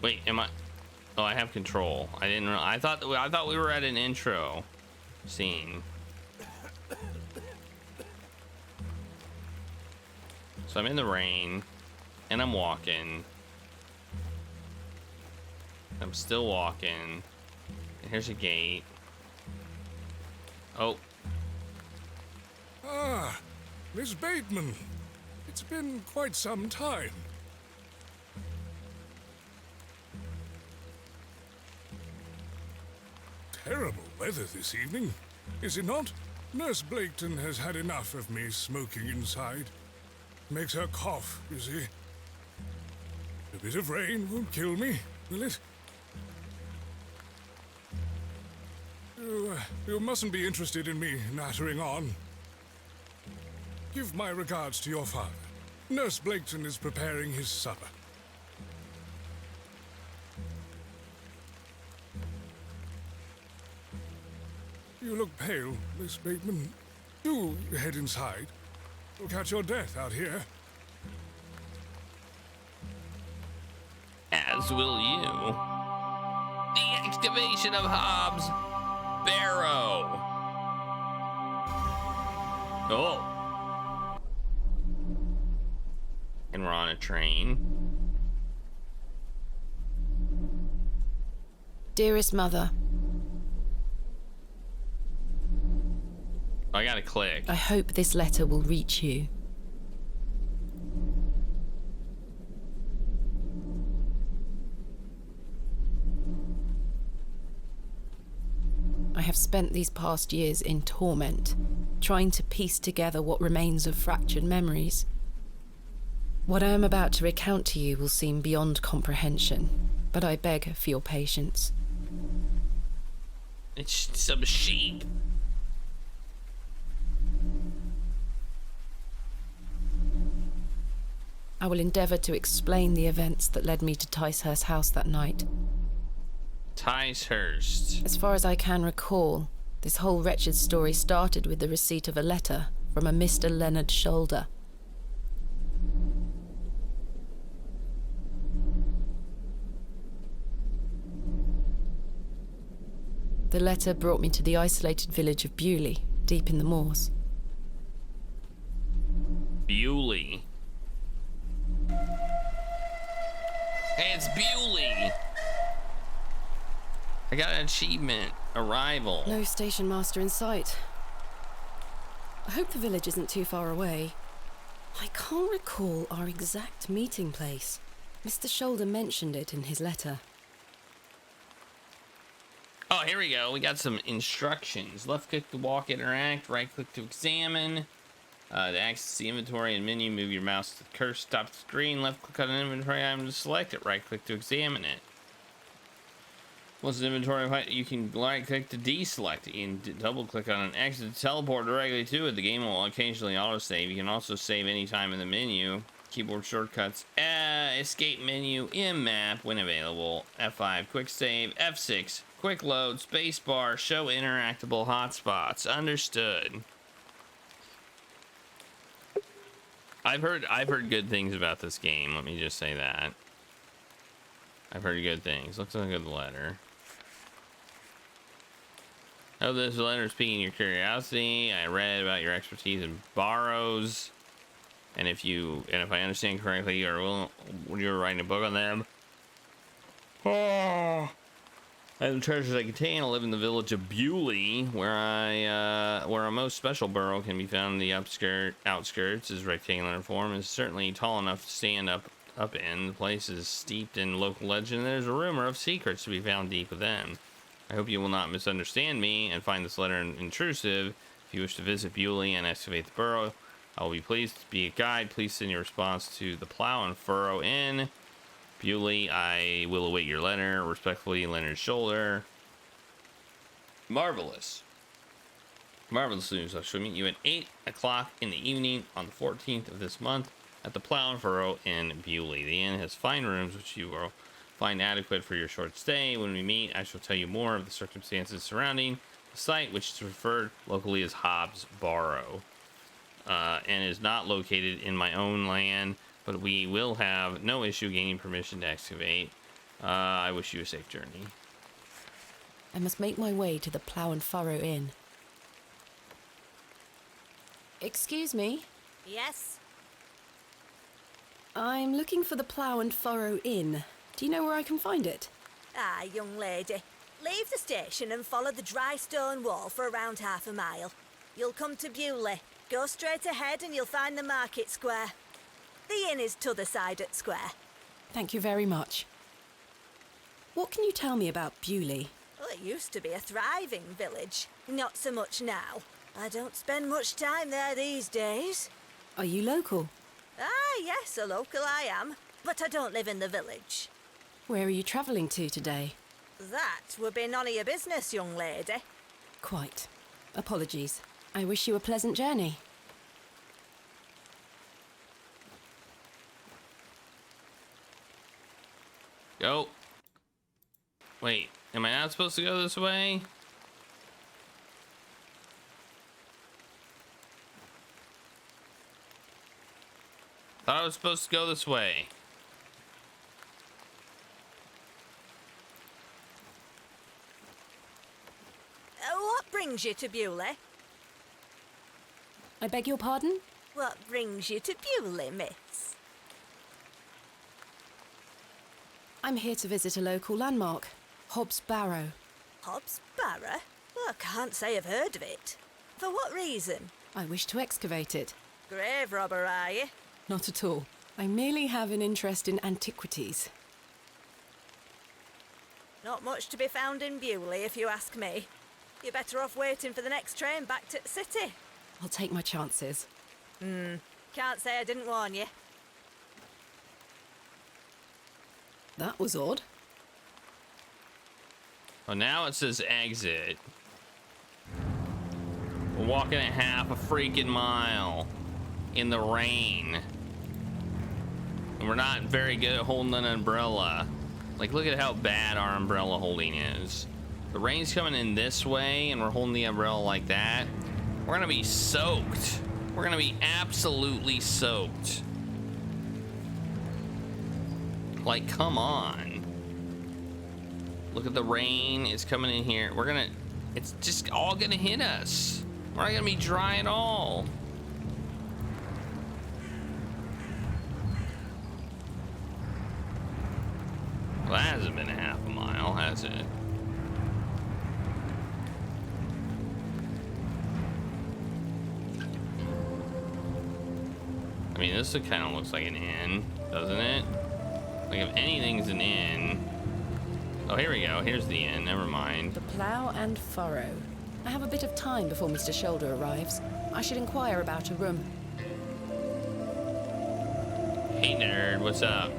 Wait, am I? Oh, I have control. I didn't. I thought we were at an intro scene. So I'm in the rain, and I'm walking. I'm still walking. And here's a gate. Oh. Ah, Miss Bateman. It's been quite some time. Terrible weather this evening, is it not? Nurse Blaketon has had enough of me smoking inside. Makes her cough, you see. A bit of rain won't kill me, will it? You mustn't be interested in me nattering on. Give my regards to your father. Nurse Blaketon is preparing his supper. You look pale, Miss Bateman. Do head inside. You'll catch your death out here. As will you. The excavation of Hobbs Barrow. Oh. And we're on a train. Dearest mother, I gotta click. I hope this letter will reach you. I have spent these past years in torment, trying to piece together what remains of fractured memories. What I am about to recount to you will seem beyond comprehension, but I beg for your patience. It's some sheep. I will endeavour to explain the events that led me to Ticehurst House that night. Ticehurst. As far as I can recall, this whole wretched story started with the receipt of a letter from a Mr. Leonard Shoulder. The letter brought me to the isolated village of Bewley, deep in the moors. Bewley. Hey, it's Bewley. I got an achievement. Arrival. No station master in sight. I hope the village isn't too far away. I can't recall our exact meeting place. Mr. Shoulder mentioned it in his letter. Oh, here we go. We got some instructions. Left click to walk, interact. Right click to examine. To access the inventory and menu, move your mouse to the cursor, top of the screen. Left click on an inventory item to select it. Right click to examine it. Once the inventory, you can right click to deselect it. You can double click on an exit to teleport directly to it. The game will occasionally autosave. You can also save anytime in the menu. Keyboard shortcuts, escape menu, in map when available. F5 quick save, F6 quick load, spacebar, show interactable hotspots. Understood. I've heard good things about this game. Let me just say that. I've heard good things. Looks like a good letter. I hope this letter is piquing your curiosity. I read about your expertise in Barrows, and if I understand correctly, you're writing a book on them. Oh. And the treasures I contain, I live in the village of Bewley, where a most special burrow can be found in the outskirts. Is rectangular in form, is certainly tall enough to stand up in. The place is steeped in local legend, and there's a rumor of secrets to be found deep within. I hope you will not misunderstand me and find this letter intrusive. If you wish to visit Bewley and excavate the burrow, I will be pleased to be a guide. Please send your response to the Plow and Furrow Inn, Bewley. I will await your letter. Respectfully, Leonard Shoulder. Marvelous news. I shall meet you at 8 o'clock in the evening on the 14th of this month at the Plow and Furrow in Bewley. The inn has fine rooms which you will find adequate for your short stay. When we meet, I shall tell you more of the circumstances surrounding the site, which is referred locally as Hobbs Barrow, and is not located in my own land, but we will have no issue gaining permission to excavate. I wish you a safe journey. I must make my way to the Plough and Furrow Inn. Excuse me? Yes? I'm looking for the Plough and Furrow Inn. Do you know where I can find it? Ah, young lady. Leave the station and follow the dry stone wall for around half a mile. You'll come to Bewley. Go straight ahead and you'll find the market square. The inn is t'other side at square. Thank you very much. What can you tell me about Bewley? Well, it used to be a thriving village. Not so much now. I don't spend much time there these days. Are you local? Ah, yes, a local I am. But I don't live in the village. Where are you travelling to today? That would be none of your business, young lady. Quite. Apologies. I wish you a pleasant journey. Go. Wait, am I not supposed to go this way? Thought I was supposed to go this way. What brings you to Bewley? I beg your pardon? What brings you to Bewley, miss? I'm here to visit a local landmark, Hob's Barrow. Hobbs Barrow? Well, I can't say I've heard of it. For what reason? I wish to excavate it. Grave robber, are you? Not at all. I merely have an interest in antiquities. Not much to be found in Bewley, if you ask me. You're better off waiting for the next train back to the city. I'll take my chances. Can't say I didn't warn you. That was odd. Oh, now it says exit. We're walking at half a freaking mile in the rain. And we're not very good at holding an umbrella. Like, look at how bad our umbrella holding is. The rain's coming in this way and we're holding the umbrella like that. We're gonna be soaked. We're gonna be absolutely soaked. Like, come on. Look at the rain. It's coming in here. It's just all gonna hit us. We're not gonna be dry at all. Well, that hasn't been a half a mile, has it? I mean, this kind of looks like an inn, doesn't it? Like, if anything's an inn... Oh, here we go. Here's the inn. Never mind. The Plough and Furrow. I have a bit of time before Mr. Shoulder arrives. I should inquire about a room. Hey, nerd. What's up?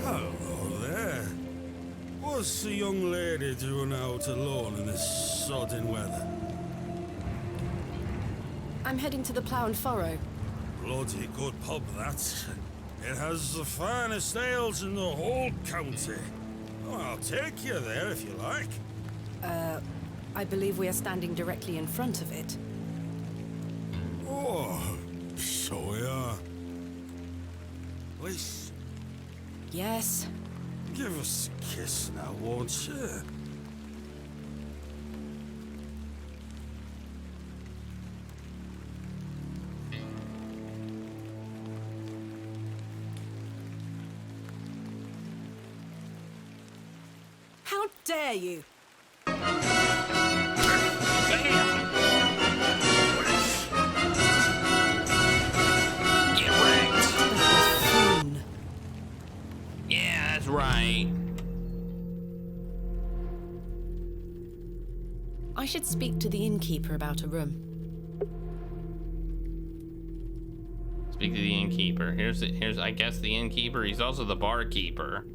Hello there. What's the young lady doing out alone in this sodding weather? I'm heading to the Plough and Furrow. Bloody good pub, that. It has the finest ales in the whole county. Oh, I'll take you there if you like. I believe we are standing directly in front of it. Oh, so we are. Please, Yes. give us a kiss now, won't you? How dare you? Get wrecked. Buffoon. Yeah, that's right. I should speak to the innkeeper about a room. Speak to the innkeeper. Here's I guess the innkeeper. He's also the barkeeper.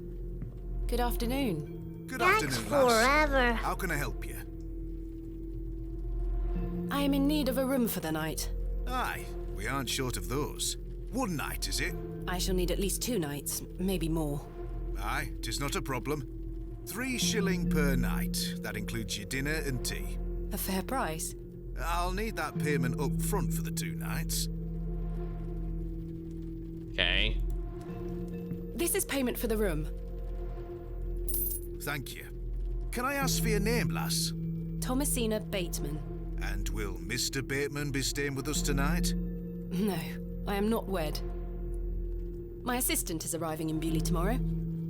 Good afternoon. Good Thanks afternoon, lass. forever. How can I help you? I am in need of a room for the night. Aye, we aren't short of those. One night, is it? I shall need at least 2 nights, maybe more. Aye, 'tis not a problem. 3 shilling per night. That includes your dinner and tea. A fair price. I'll need that payment up front for the 2 nights. Okay. This is payment for the room. Thank you. Can I ask for your name, lass? Thomasina Bateman. And will Mr. Bateman be staying with us tonight? No, I am not wed. My assistant is arriving in Bewley tomorrow.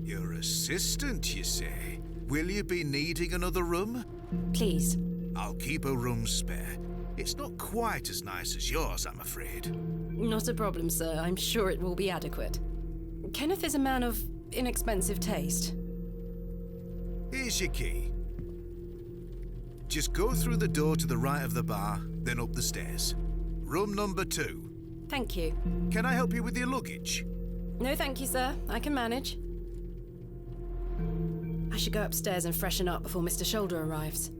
Your assistant, you say? Will you be needing another room? Please. I'll keep a room spare. It's not quite as nice as yours, I'm afraid. Not a problem, sir. I'm sure it will be adequate. Kenneth is a man of inexpensive taste. Here's your key. Just go through the door to the right of the bar, then up the stairs. Room number 2. Thank you. Can I help you with your luggage? No, thank you, sir. I can manage. I should go upstairs and freshen up before Mr. Shoulder arrives.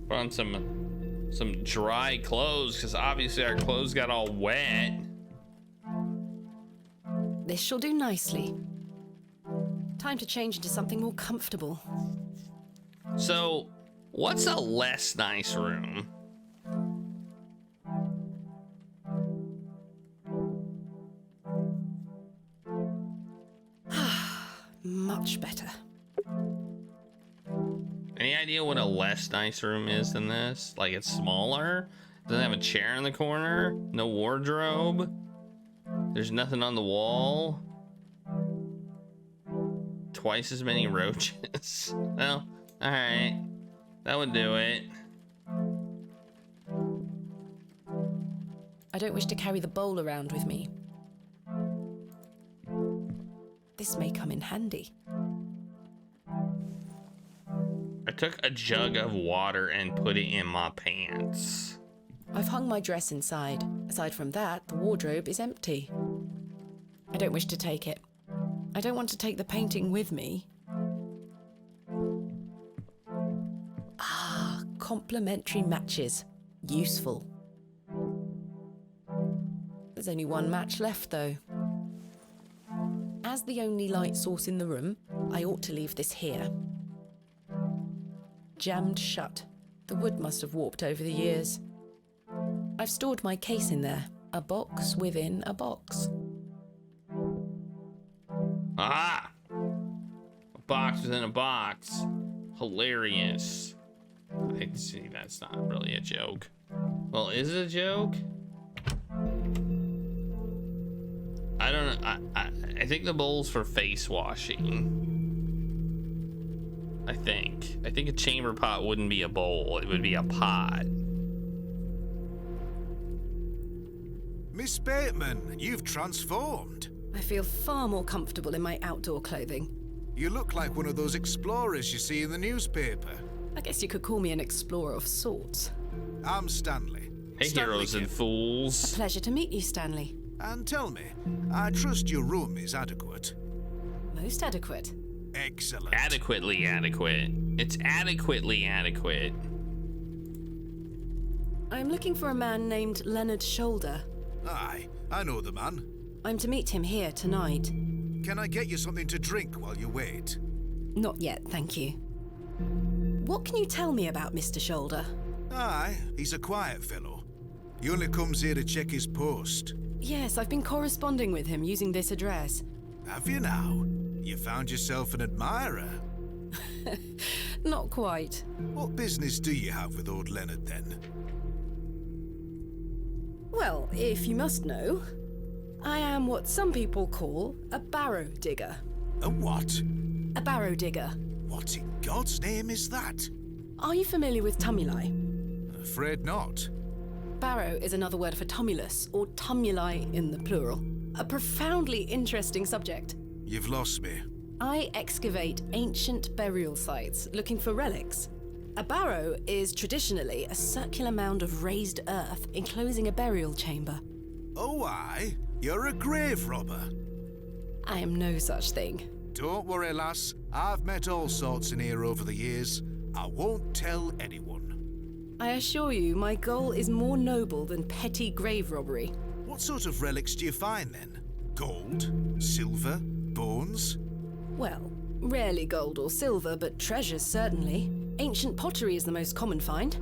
Put on some dry clothes, because obviously our clothes got all wet. This shall do nicely. Time to change into something more comfortable. So, what's a less nice room? Much better. Any idea what a less nice room is than this? Like, it's smaller? Doesn't have a chair in the corner? No wardrobe? There's nothing on the wall? Twice as many roaches? Well, alright. That would do it. I don't wish to carry the bowl around with me. This may come in handy. I took a jug of water and put it in my pants. I've hung my dress inside. Aside from that, the wardrobe is empty. I don't wish to take it. I don't want to take the painting with me. Ah, complementary matches. Useful. There's only one match left, though. As the only light source in the room, I ought to leave this here. Jammed shut. The wood must have warped over the years. I've stored my case in there. A box within a box. Ah! A box within a box. Hilarious. I see, that's not really a joke. Well, is it a joke? I don't know. I think the bowl's for face washing. I think a chamber pot wouldn't be a bowl. It would be a pot. Miss Bateman, you've transformed. I feel far more comfortable in my outdoor clothing. You look like one of those explorers you see in the newspaper. I guess you could call me an explorer of sorts. I'm Stanley. Hey, Stanley heroes and Kim. fools. Pleasure to meet you, Stanley. And tell me, I trust your room is adequate. Most adequate. Excellent. Adequately adequate. It's adequately adequate. I'm looking for a man named Leonard Shoulder. Aye, I know the man. I'm to meet him here tonight. Can I get you something to drink while you wait? Not yet, thank you. What can you tell me about Mr. Shoulder? Aye, he's a quiet fellow. He only comes here to check his post. Yes, I've been corresponding with him using this address. Have you now? You found yourself an admirer. Not quite. What business do you have with old Leonard, then? Well, if you must know, I am what some people call a barrow digger. A what? A barrow digger. What in God's name is that? Are you familiar with tumuli? Afraid not. Barrow is another word for tumulus, or tumuli in the plural. A profoundly interesting subject. You've lost me. I excavate ancient burial sites looking for relics. A barrow is traditionally a circular mound of raised earth enclosing a burial chamber. Oh, aye? You're a grave robber. I am no such thing. Don't worry, lass. I've met all sorts in here over the years. I won't tell anyone. I assure you, my goal is more noble than petty grave robbery. What sort of relics do you find, then? Gold? Silver? Bones? Well, rarely gold or silver, but treasures certainly. Ancient pottery is the most common find.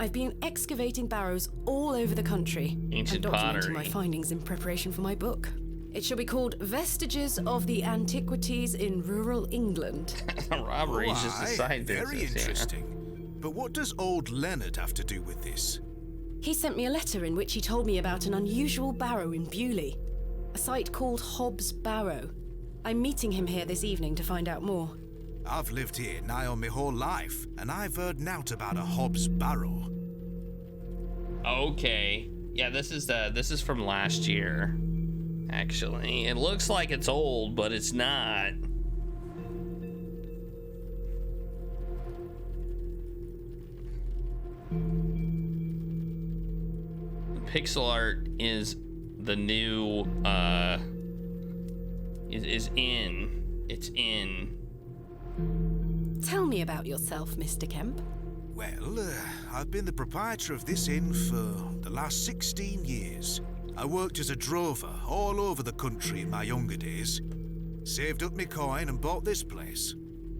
I've been excavating barrows all over the country Ancient and documenting pottery. my findings in preparation for my book. It shall be called Vestiges of the Antiquities in Rural England. Robbery is just a Aye, side business. very interesting. But what does old Leonard have to do with this? He sent me a letter in which he told me about an unusual barrow in Bewley, a site called Hob's Barrow. I'm meeting him here this evening to find out more. I've lived here nigh on my whole life, and I've heard nowt about a Hob's Barrow. Okay. Yeah, this is from last year. Actually, it looks like it's old, but it's not. Pixel art is the new is in. It's in. Tell me about yourself, Mr. Kemp. Well, I've been the proprietor of this inn for the last 16 years. I worked as a drover all over the country in my younger days. Saved up my coin and bought this place.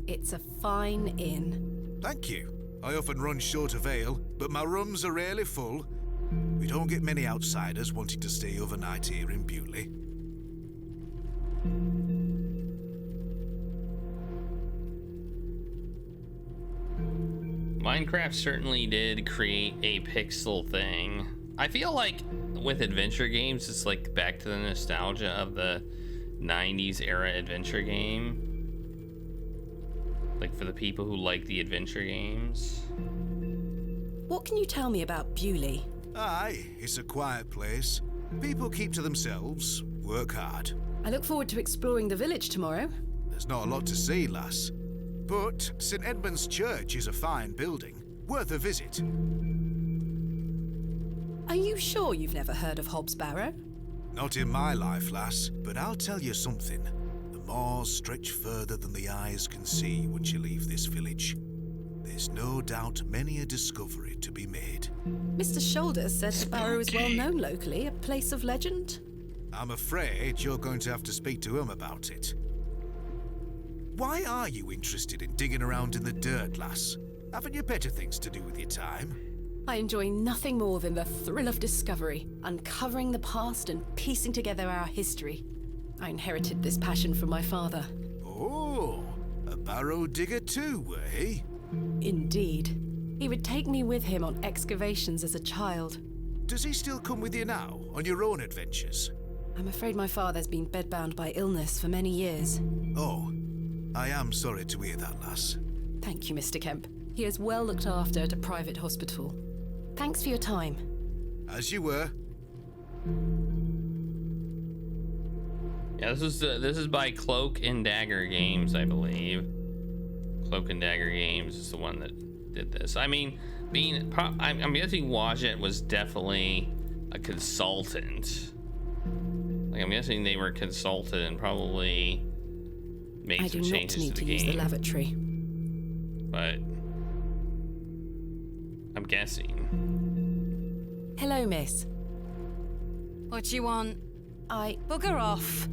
It's a fine inn. Thank you. I often run short of ale, but my rooms are rarely full. We don't get many outsiders wanting to stay overnight here in Bewley. Minecraft certainly did create a pixel thing. I feel like with adventure games, it's like back to the nostalgia of the 90s era adventure game. Like for the people who like the adventure games. What can you tell me about Bewley? Aye, it's a quiet place. People keep to themselves, work hard. I look forward to exploring the village tomorrow. There's not a lot to see, lass. But St. Edmund's Church is a fine building, worth a visit. Are you sure you've never heard of Hob's Barrow? Not in my life, lass, but I'll tell you something. The moors stretch further than the eyes can see once you leave this village. There's no doubt many a discovery to be made. Mr. Shoulder said the barrow is well known locally, a place of legend. I'm afraid you're going to have to speak to him about it. Why are you interested in digging around in the dirt, lass? Haven't you better things to do with your time? I enjoy nothing more than the thrill of discovery, uncovering the past and piecing together our history. I inherited this passion from my father. Oh, a barrow digger too, eh? Indeed. He would take me with him on excavations as a child. Does he still come with you now, on your own adventures? I'm afraid my father's been bedbound by illness for many years. Oh, I am sorry to hear that, lass. Thank you, Mr. Kemp. He is well looked after at a private hospital. Thanks for your time. As you were. Yeah, this is by Cloak and Dagger Games, I believe. Cloak and Dagger Games is the one that did this. I mean, I'm guessing Wadjet was definitely a consultant. Like, I'm guessing they were consulted and probably made some changes to the game. I do not need to use the lavatory. But I'm guessing. Hello, miss. What you want? I... Bugger off.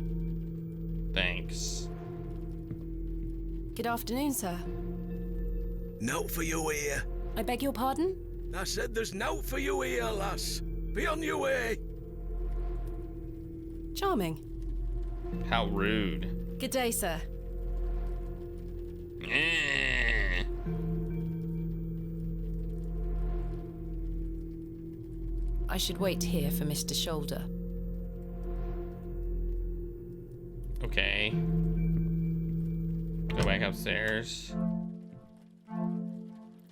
Thanks. Good afternoon, sir. Note for you here. I beg your pardon? I said there's note for you here, lass. Be on your way. Charming. How rude. Good day, sir. Eh. I should wait here for Mr. Shoulder. Okay. Go back upstairs.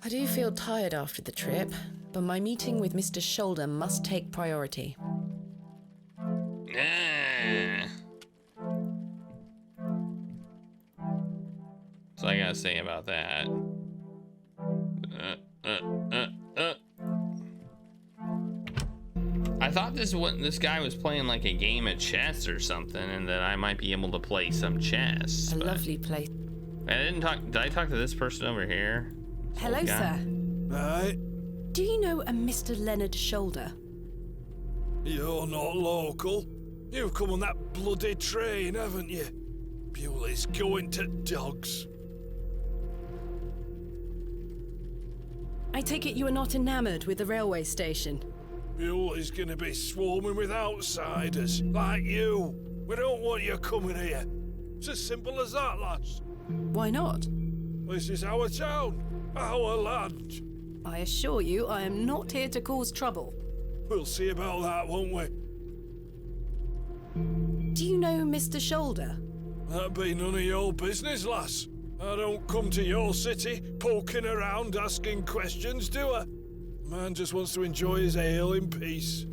I do feel tired after the trip, but my meeting with Mr. Shoulder must take priority. So I gotta say about that. I thought this guy was playing like a game of chess or something, and that I might be able to play some chess. A lovely place. I didn't talk. Did I talk to this person over here? This Hello, old guy? sir. Right. Do you know a Mr. Leonard Shoulder? You're not local. You've come on that bloody train, haven't you? Bewley's going to dogs. I take it you are not enamoured with the railway station. Bewley's gonna be swarming with outsiders, like you, We don't want you coming here. It's as simple as that, lass. Why not? This is our town, our land. I assure you, I am not here to cause trouble. We'll see about that, won't we? Do you know Mr. Shoulder? That'd be none of your business, lass. I don't come to your city poking around asking questions, do I? Man just wants to enjoy his ale in peace.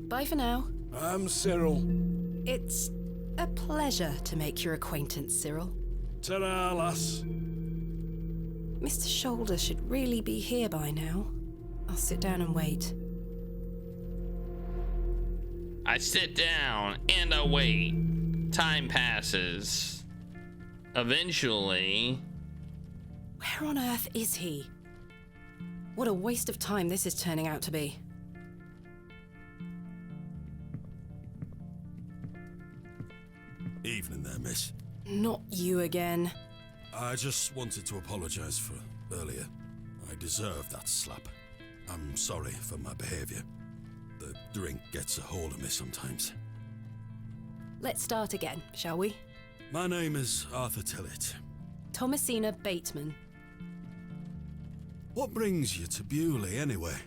Bye for now. I'm Cyril. It's a pleasure to make your acquaintance, Cyril. Ta-ra, lass. Mr. Shoulder should really be here by now. I'll sit down and wait. I sit down and I wait. Time passes. Eventually... Where on earth is he? What a waste of time this is turning out to be. Evening there, miss. Not you again. I just wanted to apologise for earlier. I deserve that slap. I'm sorry for my behaviour. The drink gets a hold of me sometimes. Let's start again, shall we? My name is Arthur Tillett. Thomasina Bateman. What brings you to Bewley, anyway?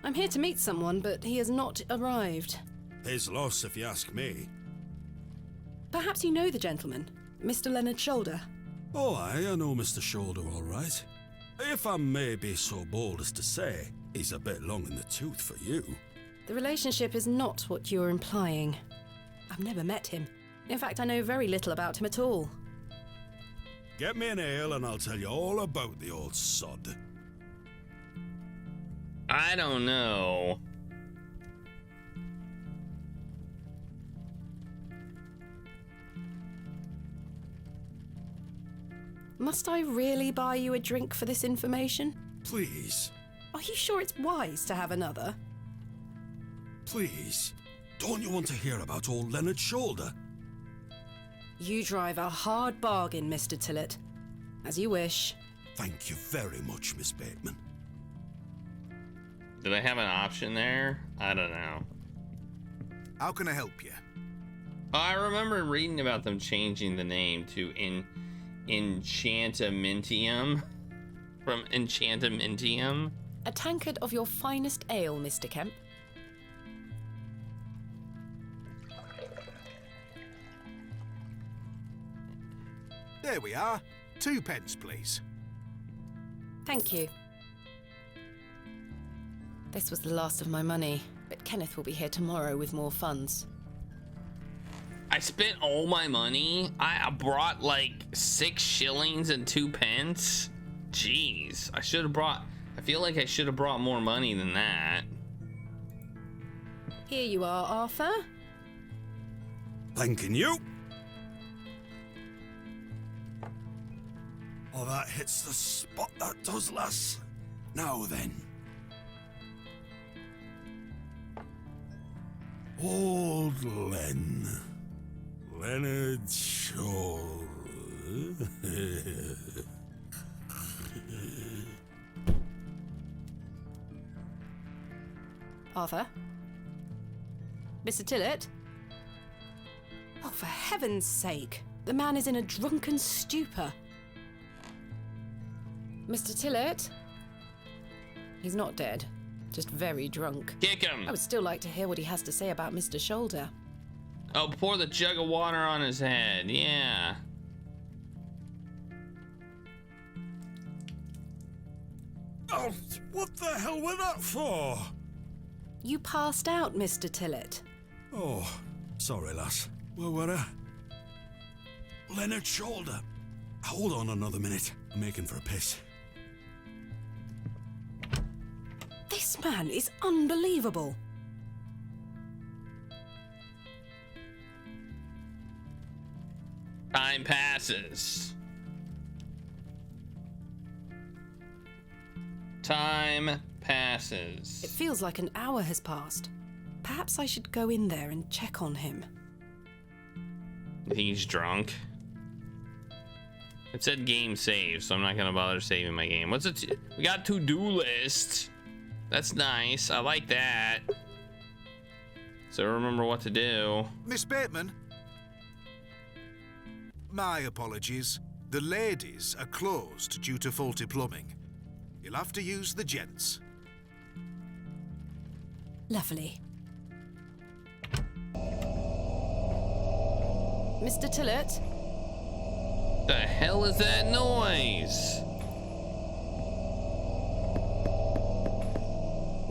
I'm here to meet someone, but he has not arrived. His loss, if you ask me. Perhaps you know the gentleman, Mr. Leonard Shoulder. Oh, I know Mr. Shoulder all right. If I may be so bold as to say, he's a bit long in the tooth for you. The relationship is not what you're implying. I've never met him. In fact, I know very little about him at all. Get me an ale and I'll tell you all about the old sod. I don't know. Must I really buy you a drink for this information? Please, Are you sure it's wise to have another? please. Don't you want to hear about old Leonard Shoulder? You drive a hard bargain, Mr. Tillett. As you wish. Thank you very much, Miss Bateman. Did I have an option there? I don't know. How can I help you? I remember reading about them changing the name to Enchantamentium. From Enchantamentium. A tankard of your finest ale, Mr. Kemp. There we are. 2 pence, please. Thank you. This was the last of my money, but Kenneth will be here tomorrow with more funds. I spent all my money. I brought like 6 shillings and 2 pence. Jeez, I feel like I should have brought more money than that. Here you are, Arthur. Thanking you. Oh, that hits the spot, that does, lass. Now then. Old Len. Leonard Shoulder. Arthur? Mr. Tillett? Oh, for heaven's sake. The man is in a drunken stupor. Mr. Tillett? He's not dead. Just very drunk. Kick him. I would still like to hear what he has to say about Mr. Shoulder. Oh, pour the jug of water on his head. Yeah. Oh, what the hell was that for? You passed out, Mr. Tillett. Oh, sorry, lass. Where were I? Leonard Shoulder. Hold on another minute. I'm making for a piss. This man is unbelievable. Time passes. Time passes. It feels like an hour has passed. Perhaps I should go in there and check on him. You think he's drunk? It said game save, so I'm not gonna bother saving my game. What's it? We got to-do list. That's nice. I like that. So remember what to do. Miss Bateman? My apologies. The ladies are closed due to faulty plumbing. You'll have to use the gents. Lovely. Mr. Tillett? The hell is that noise?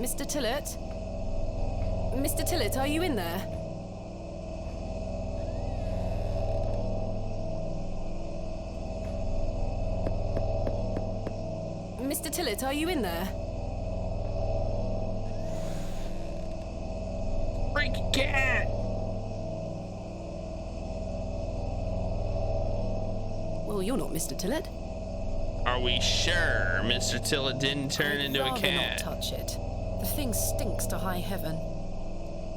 Mr. Tillett? Mr. Tillett, are you in there? Mr. Tillett, are you in there? Freaking cat! Well, you're not Mr. Tillett. Are we sure Mr. Tillett didn't turn I'd into a rather cat? not touch it. The thing stinks to high heaven.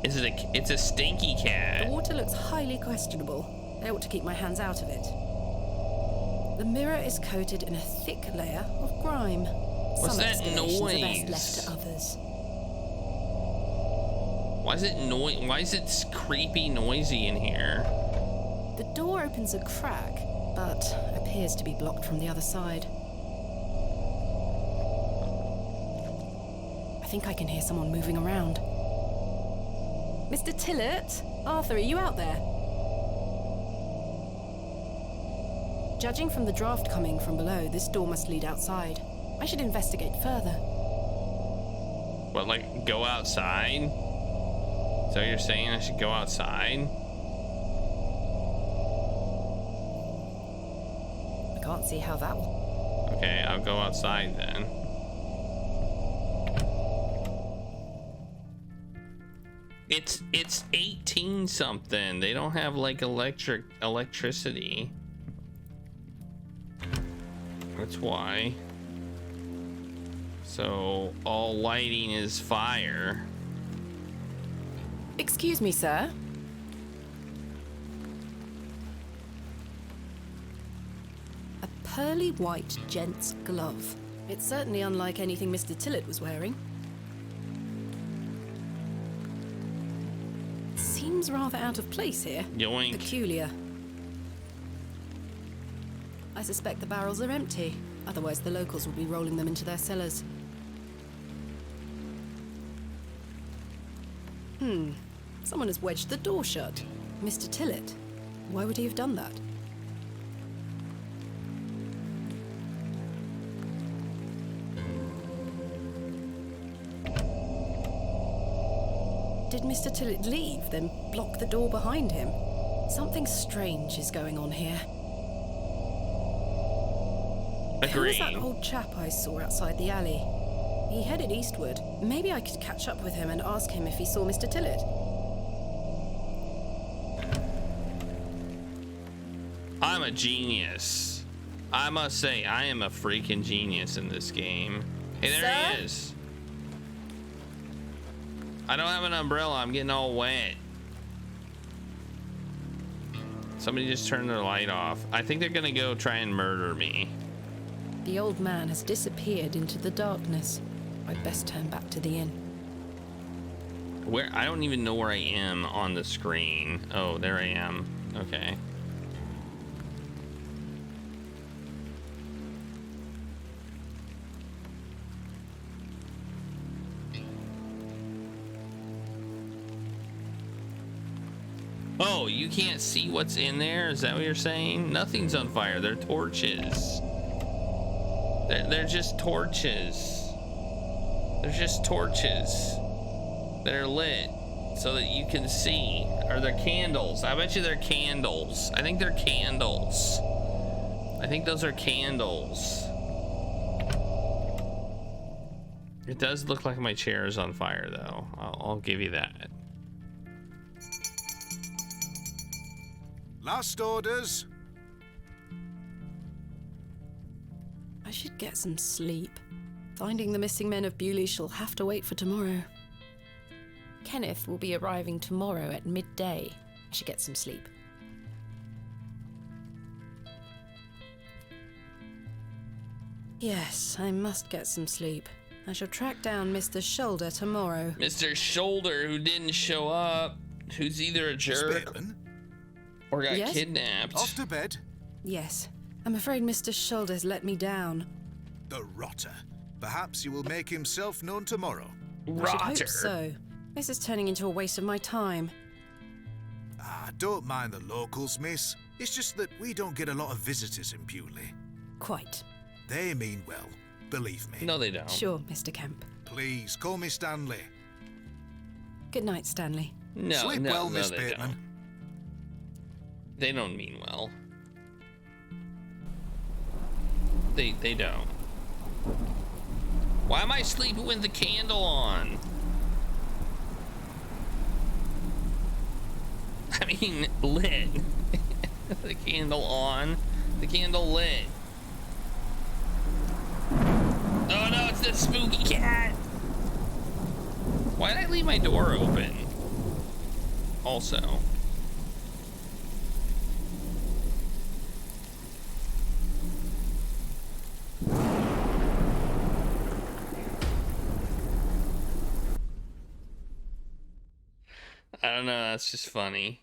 Is it it's a stinky The cat. water looks highly questionable. I ought to keep my hands out of it. The mirror is coated in a thick layer of grime. What's Some that excavations are noise? best left to others. Why is it creepy noisy in here? The door opens a crack, but appears to be blocked from the other side. I think I can hear someone moving around. Mr. Tillett? Arthur, are you out there? Judging from the draft coming from below, this door must lead outside. I should investigate further. What, like, go outside? So you're saying I should go outside? I can't see how that will... Okay, I'll go outside then. It's 18 something. They don't have like electricity. That's why. So all lighting is fire. Excuse me, sir. A pearly white gent's glove. It's certainly unlike anything Mr. Tillett was wearing. Seems rather out of place here. Yoink. Peculiar. I suspect the barrels are empty. Otherwise, the locals would be rolling them into their cellars. Someone has wedged the door shut. Mr. Tillett. Why would he have done that? Did Mr. Tillett leave, then block the door behind him? Something strange is going on here. Who was that Agreed. old chap I saw outside the alley? He headed eastward. Maybe I could catch up with him and ask him if he saw Mr. Tillett. I'm a genius. I must say, I am a freaking genius in this game. Hey, there Sir? he is. I don't have an umbrella. I'm getting all wet. Somebody just turned their light off. I think they're gonna go try and murder me. The old man has disappeared into the darkness. I'd best turn back to the inn. Where? I don't even know where I am on the screen. Oh, there I am. Okay. Oh, you can't see what's in there? Is that what you're saying? Nothing's on fire. They're torches. They're just torches. They're just torches that are lit so that you can see. Or they're candles. I bet you they're candles. I think they're candles. I think those are candles. It does look like my chair is on fire, though. I'll give you that. Last orders. I should get some sleep. Finding the missing men of Bewley shall have to wait for tomorrow. Kenneth will be arriving tomorrow at midday. I should get some sleep. Yes, I must get some sleep. I shall track down Mr. Shoulder tomorrow. Mr. Shoulder, who didn't show up, who's either a jerk Bateman, or got Yes? kidnapped. off to bed. Yes. I'm afraid Mr. Shoulder's let me down. The rotter. Perhaps he will make himself known tomorrow. I should Rotter. hope so. This is turning into a waste of my time. Ah, don't mind the locals, miss. It's just that we don't get a lot of visitors in Bewley. Quite. They mean well, believe me. No, they don't. Sure, Mr. Kemp. Please, call me Stanley. Good night, Stanley. No, Sleep no, well, no, Miss they Bateman. don't. They don't mean well. They don't. Why am I sleeping with the candle on? I mean, lit. The candle on. The candle lit. Oh no, it's the spooky cat! Why did I leave my door open? Also. I don't know, that's just funny.